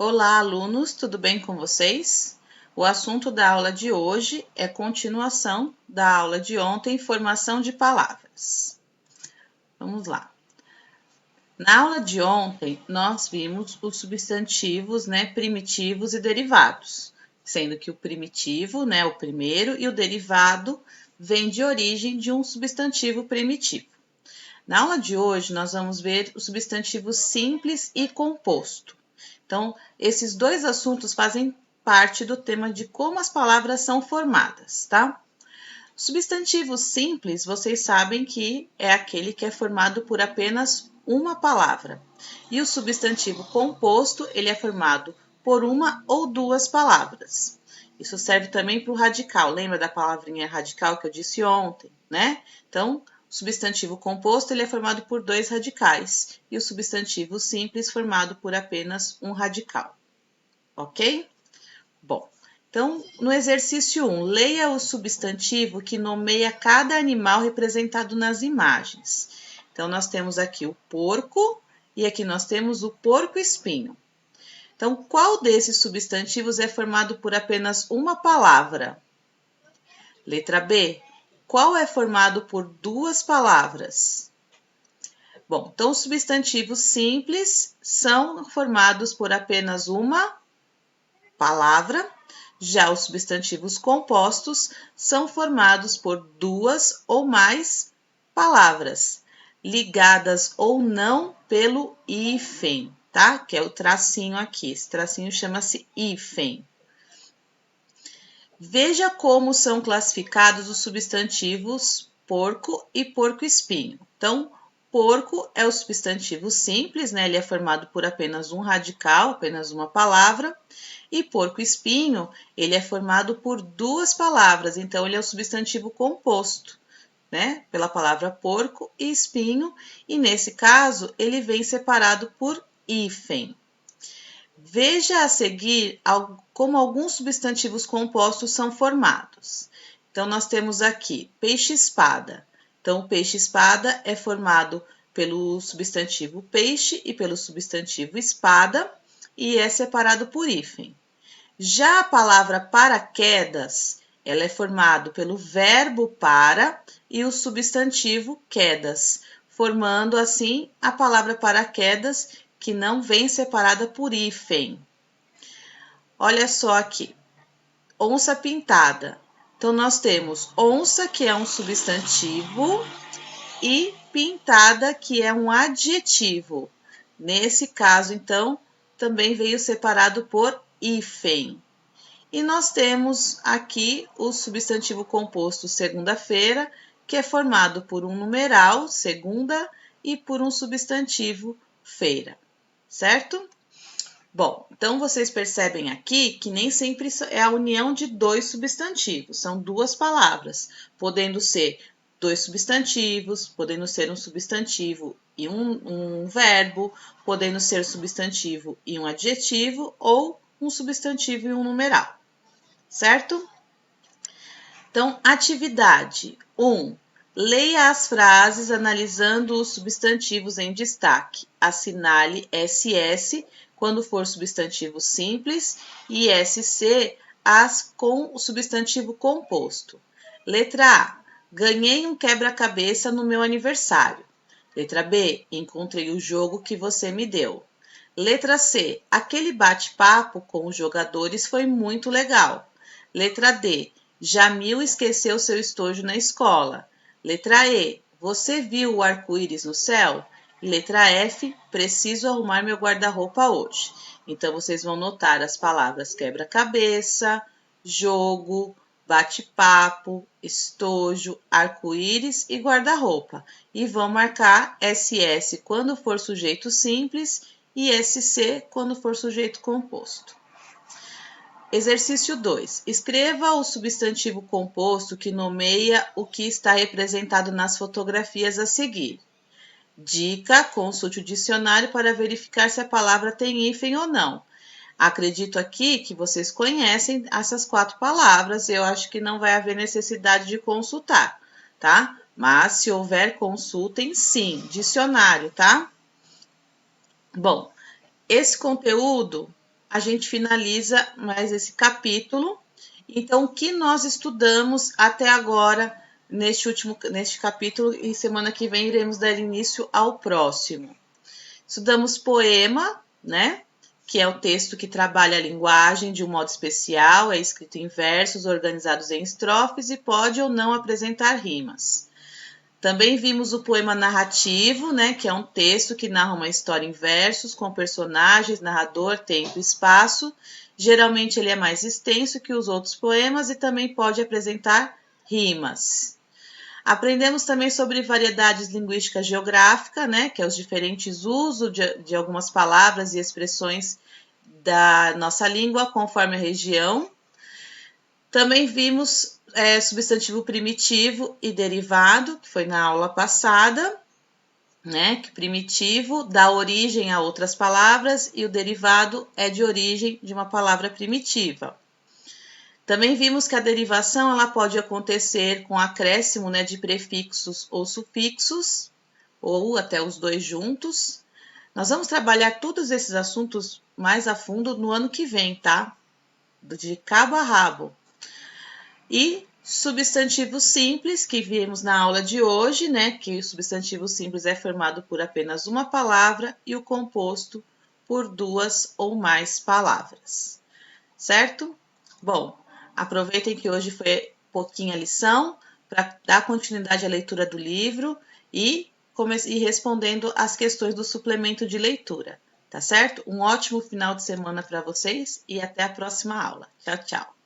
Olá, alunos, tudo bem com vocês? O assunto da aula de hoje é continuação da aula de ontem, formação de palavras. Vamos lá. Na aula de ontem, nós vimos os substantivos, primitivos e derivados, sendo que o primitivo, o primeiro, e o derivado vem de origem de um substantivo primitivo. Na aula de hoje, nós vamos ver os substantivos simples e composto. Então, esses dois assuntos fazem parte do tema de como as palavras são formadas, tá? Substantivo simples, vocês sabem que é aquele que é formado por apenas uma palavra. E o substantivo composto, ele é formado por uma ou duas palavras. Isso serve também para o radical. Lembra da palavrinha radical que eu disse ontem, né? Então, o substantivo composto ele é formado por dois radicais e o substantivo simples formado por apenas um radical. Ok? Bom, então, no exercício 1, leia o substantivo que nomeia cada animal representado nas imagens. Então, nós temos aqui o porco e aqui nós temos o porco-espinho. Então, qual desses substantivos é formado por apenas uma palavra? Letra B. Qual é formado por duas palavras? Bom, então os substantivos simples são formados por apenas uma palavra, já os substantivos compostos são formados por duas ou mais palavras, ligadas ou não pelo hífen, tá? Que é o tracinho aqui, esse tracinho chama-se hífen. Veja como são classificados os substantivos porco e porco-espinho. Então, porco é o substantivo simples, né? Ele é formado por apenas um radical, apenas uma palavra. E porco-espinho, ele é formado por duas palavras, então ele é o substantivo composto, né? Pela palavra porco e espinho, e nesse caso, ele vem separado por hífen. Veja a seguir como alguns substantivos compostos são formados. Então, nós temos aqui peixe-espada. Então, o peixe-espada é formado pelo substantivo peixe e pelo substantivo espada e é separado por hífen. Já a palavra paraquedas, ela é formada pelo verbo para e o substantivo quedas, formando assim a palavra paraquedas, que não vem separada por hífen. Olha só aqui, onça pintada. Então, nós temos onça, que é um substantivo, e pintada, que é um adjetivo. Nesse caso, então, também veio separado por hífen. E nós temos aqui o substantivo composto segunda-feira, que é formado por um numeral, segunda, e por um substantivo feira, certo? Bom, então vocês percebem aqui que nem sempre é a união de dois substantivos, são duas palavras, podendo ser dois substantivos, podendo ser um substantivo e um verbo, podendo ser substantivo e um adjetivo, ou um substantivo e um numeral, certo? Então, atividade 1. Leia as frases analisando os substantivos em destaque. Assinale SS quando for substantivo simples e SC as com o substantivo composto. Letra A. Ganhei um quebra-cabeça no meu aniversário. Letra B. Encontrei o jogo que você me deu. Letra C. Aquele bate-papo com os jogadores foi muito legal. Letra D. Jamil esqueceu seu estojo na escola. Letra E. Você viu o arco-íris no céu? E letra F. Preciso arrumar meu guarda-roupa hoje. Então, vocês vão notar as palavras quebra-cabeça, jogo, bate-papo, estojo, arco-íris e guarda-roupa. E vão marcar SS quando for sujeito simples e SC quando for sujeito composto. Exercício 2. Escreva o substantivo composto que nomeia o que está representado nas fotografias a seguir. Dica: consulte o dicionário para verificar se a palavra tem hífen ou não. Acredito aqui que vocês conhecem essas 4 palavras, eu acho que não vai haver necessidade de consultar, tá? Mas se houver, consultem sim, dicionário, tá? Bom, esse conteúdo a gente finaliza mais esse capítulo. Então, o que nós estudamos até agora neste capítulo, e semana que vem iremos dar início ao próximo. Estudamos poema, né? Que é o texto que trabalha a linguagem de um modo especial, é escrito em versos organizados em estrofes e pode ou não apresentar rimas. Também vimos o poema narrativo, né, que é um texto que narra uma história em versos, com personagens, narrador, tempo e espaço. Geralmente ele é mais extenso que os outros poemas e também pode apresentar rimas. Aprendemos também sobre variedades linguísticas geográficas, né, que é os diferentes usos de algumas palavras e expressões da nossa língua conforme a região. Também vimos substantivo primitivo e derivado, que foi na aula passada, né? Que primitivo dá origem a outras palavras e o derivado é de origem de uma palavra primitiva. Também vimos que a derivação ela pode acontecer com acréscimo, né, de prefixos ou sufixos, ou até os dois juntos. Nós vamos trabalhar todos esses assuntos mais a fundo no ano que vem, tá? De cabo a rabo. E substantivo simples, que vimos na aula de hoje, né? Que o substantivo simples é formado por apenas uma palavra e o composto por duas ou mais palavras, certo? Bom, aproveitem que hoje foi pouquinha lição para dar continuidade à leitura do livro e respondendo as questões do suplemento de leitura, tá certo? Um ótimo final de semana para vocês e até a próxima aula. Tchau, tchau!